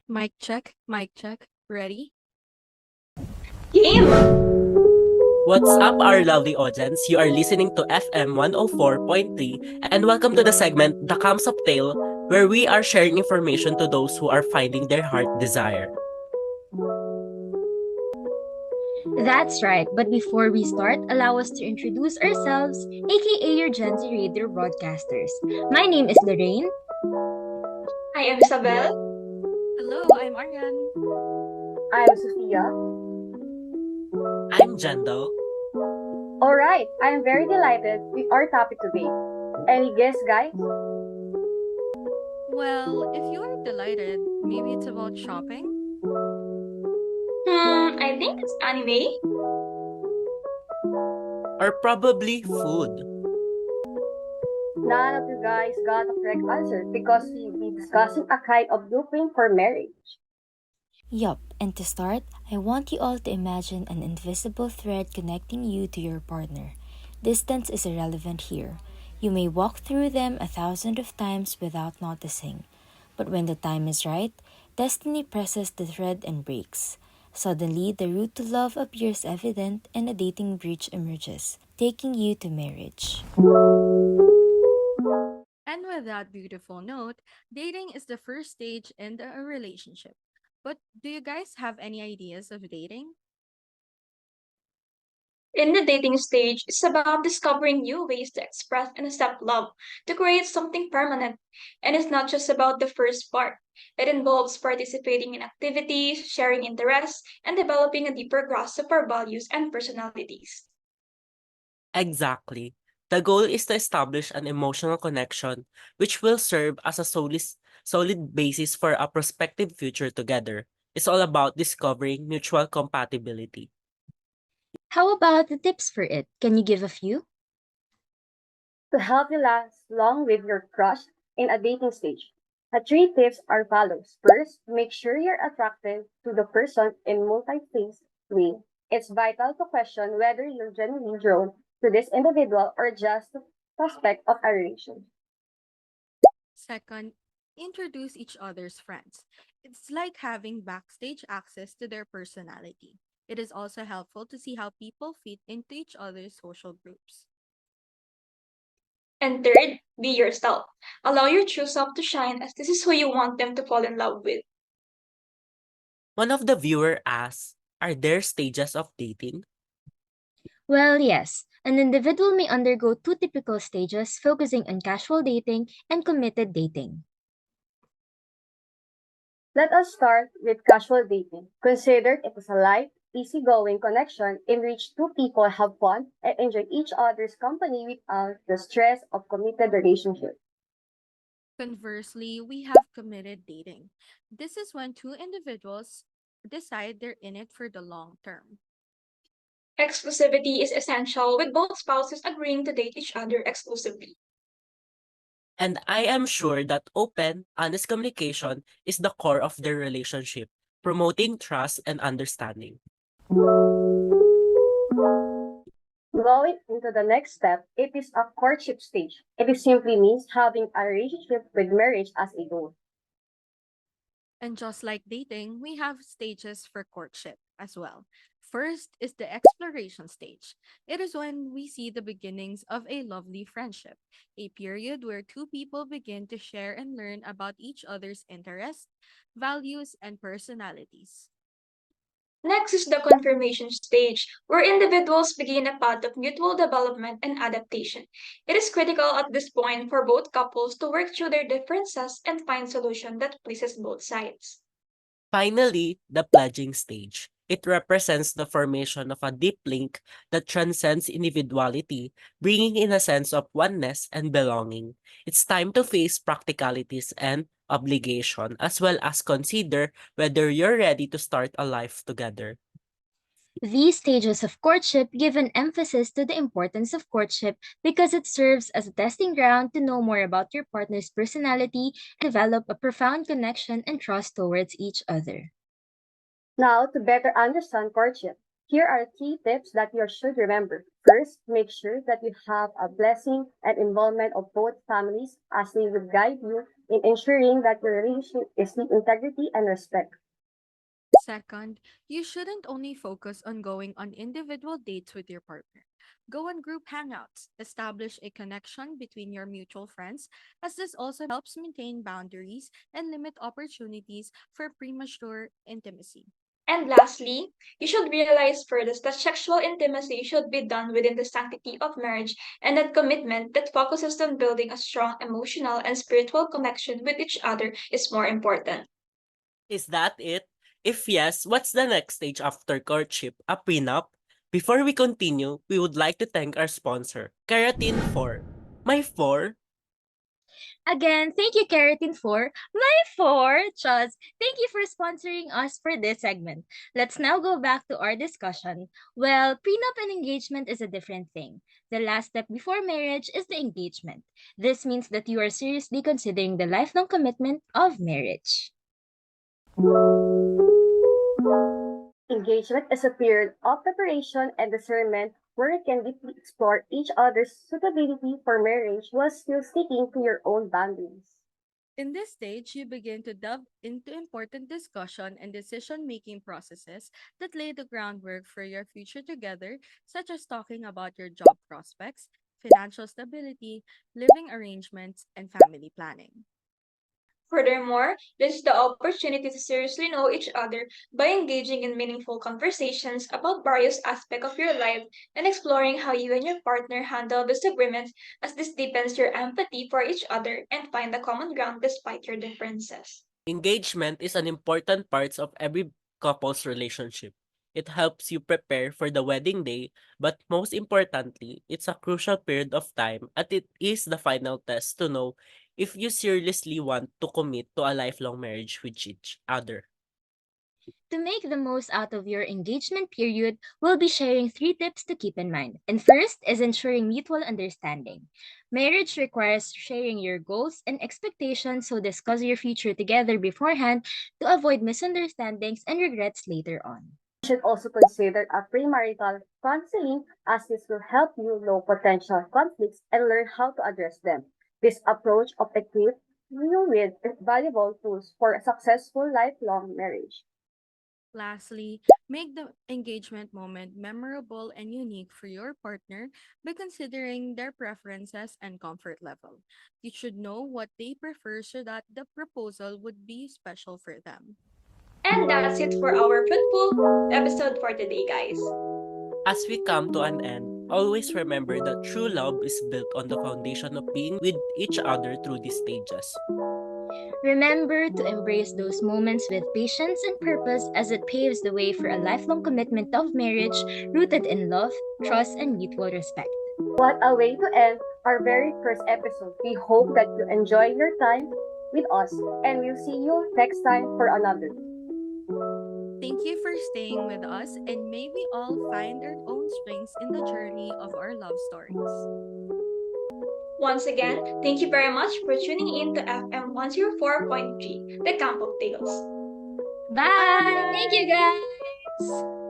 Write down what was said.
Mic check, mic check. Ready? Game! What's up, our lovely audience? You are listening to FM 104.3, and welcome to the segment The Comes Up Tale, where we are sharing information to those who are finding their heart desire. That's right, but before we start, allow us to introduce ourselves, aka your Gen Z Radio broadcasters. My name is Lorraine. I am Isabelle. Hello, I'm Ariadne. I'm Sophia. I'm Jendel. Alright, I am very delighted with our topic today. Any guess, guys? Well, if you are delighted, maybe it's about shopping? I think it's anime. Or probably food. None of you guys got the correct answer because we'll be discussing a kind of blueprint for marriage. Yup, and to start, I want you all to imagine an invisible thread connecting you to your partner. Distance is irrelevant here. You may walk through them 1,000 of times without noticing. But when the time is right, destiny presses the thread and breaks. Suddenly, the route to love appears evident and a dating breach emerges, taking you to marriage. And with that beautiful note, dating is the first stage in a relationship. But do you guys have any ideas of dating? In the dating stage, it's about discovering new ways to express and accept love, to create something permanent. And it's not just about the first part. It involves participating in activities, sharing interests, and developing a deeper grasp of our values and personalities. Exactly. The goal is to establish an emotional connection which will serve as a solid basis for a prospective future together. It's all about discovering mutual compatibility. How about the tips for it? Can you give a few? To help you last long with your crush in a dating stage, the three tips are follows. First, make sure you're attracted to the person in multi-phase way. It's vital to question whether you're genuinely drawn to this individual or just the prospect of a relation. Second, introduce each other's friends. It's like having backstage access to their personality. It is also helpful to see how people fit into each other's social groups. And third, be yourself. Allow your true self to shine as this is who you want them to fall in love with. One of the viewer asks, are there stages of dating? Well, yes. An individual may undergo two typical stages focusing on casual dating and committed dating. Let us start with casual dating. Consider it as a light, easygoing connection in which two people have fun and enjoy each other's company without the stress of committed relationship. Conversely, we have committed dating. This is when two individuals decide they're in it for the long term. Exclusivity is essential, with both spouses agreeing to date each other exclusively. And I am sure that open, honest communication is the core of their relationship, promoting trust and understanding. Going into the next step, it is a courtship stage. It simply means having a relationship with marriage as a goal. And just like dating, we have stages for courtship as well. First is the exploration stage. It is when we see the beginnings of a lovely friendship, a period where two people begin to share and learn about each other's interests, values, and personalities. Next is the confirmation stage, where individuals begin a path of mutual development and adaptation. It is critical at this point for both couples to work through their differences and find solution that pleases both sides. Finally, the pledging stage. It represents the formation of a deep link that transcends individuality, bringing in a sense of oneness and belonging. It's time to face practicalities and obligation, as well as consider whether you're ready to start a life together. These stages of courtship give an emphasis to the importance of courtship because it serves as a testing ground to know more about your partner's personality and develop a profound connection and trust towards each other. Now, to better understand courtship, here are key tips that you should remember. First, make sure that you have a blessing and involvement of both families as they will guide you in ensuring that your relationship is with integrity and respect. Second, you shouldn't only focus on going on individual dates with your partner. Go on group hangouts, establish a connection between your mutual friends, as this also helps maintain boundaries and limit opportunities for premature intimacy. And lastly, you should realize first that sexual intimacy should be done within the sanctity of marriage and that commitment that focuses on building a strong emotional and spiritual connection with each other is more important. Is that it? If yes, what's the next stage after courtship? A prenup? Before we continue, we would like to thank our sponsor, Keratin 4. My 4? Again, thank you, Keratin, for my four. Chuz, thank you for sponsoring us for this segment. Let's now go back to our discussion. Well, prenup and engagement is a different thing. The last step before marriage is the engagement. This means that you are seriously considering the lifelong commitment of marriage. Engagement is a period of preparation and discernment where you can deeply explore each other's suitability for marriage while still sticking to your own boundaries. In this stage, you begin to delve into important discussion and decision making processes that lay the groundwork for your future together, such as talking about your job prospects, financial stability, living arrangements, and family planning. Furthermore, this is the opportunity to seriously know each other by engaging in meaningful conversations about various aspects of your life and exploring how you and your partner handle disagreements, as this deepens your empathy for each other and find a common ground despite your differences. Engagement is an important part of every couple's relationship. It helps you prepare for the wedding day, but most importantly, it's a crucial period of time and it is the final test to know if you seriously want to commit to a lifelong marriage with each other. To make the most out of your engagement period, we'll be sharing three tips to keep in mind. And first is ensuring mutual understanding. Marriage requires sharing your goals and expectations, so discuss your future together beforehand to avoid misunderstandings and regrets later on. You should also consider a premarital counseling as this will help you know potential conflicts and learn how to address them. This approach of equips you with valuable tools for a successful lifelong marriage. Lastly, make the engagement moment memorable and unique for your partner by considering their preferences and comfort level. You should know what they prefer so that the proposal would be special for them. And that's it for our fruitful episode for today, guys. As we come to an end, always remember that true love is built on the foundation of being with each other through these stages. Remember to embrace those moments with patience and purpose as it paves the way for a lifelong commitment of marriage rooted in love, trust, and mutual respect. What a way to end our very first episode. We hope that you enjoy your time with us and we'll see you next time for another. Thank you for staying with us, and may we all find our own strengths in the journey of our love stories. Once again, thank you very much for tuning in to FM 104.3, The Camp of Tales. Bye! Thank you, guys!